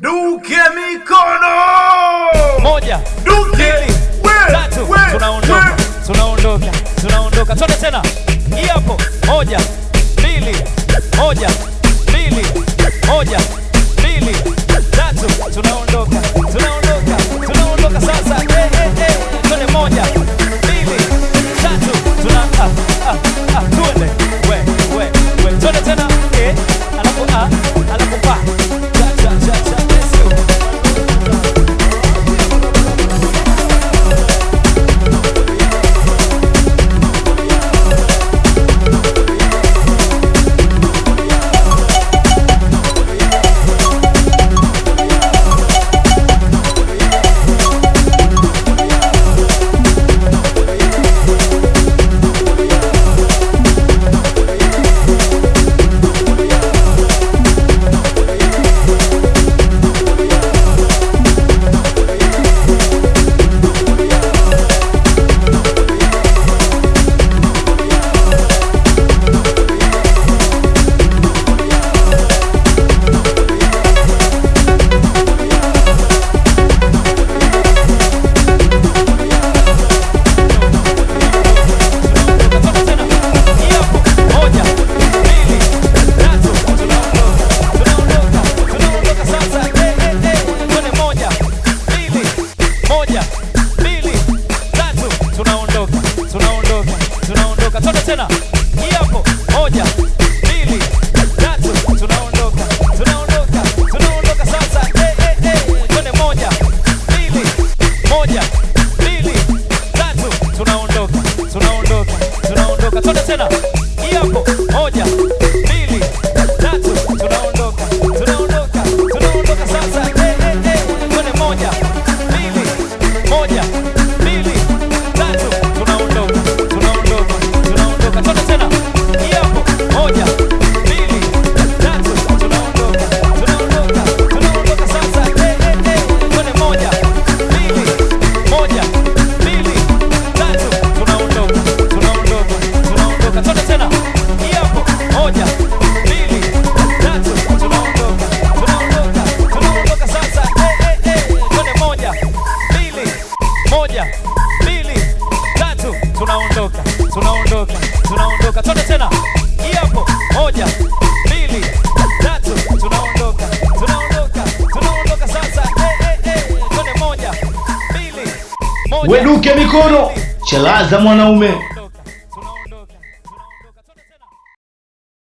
Duke mikono! Moja, mbili, tatu, tunaondoka. Twende tena. Hapo. Moja, mbili, tatu, tunaondoka. Sasa, twende moja, mbili, tatu, twende. Twende tena. Alafu pa. Tunaondoka. Twende tena. Hapo. Moja, mbili, tatu, tunaondoka. Sasa, twende moja, mbili, tatu, tunaondoka. Twende tena. Hapo. Moja, mbili, tatu, tunaondoka. Sasa, twende moja, mbili, tatu, tunaondoka. Twende tena. Hapo. Moja, mbili, tatu, tunaondoka. Sasa, twende moja, mbili, tatu, tunaondoka. Twende tena. Hapo. Moja, mbili, tatu, tunaondoka. Sasa, twende moja, mbili, tatu, tunaondoka. Twende tena. Hapo. Moja, mbili, tatu, tunaondoka. Sasa, twende moja, mbili, We Duke mikono, chalaza mwanaume.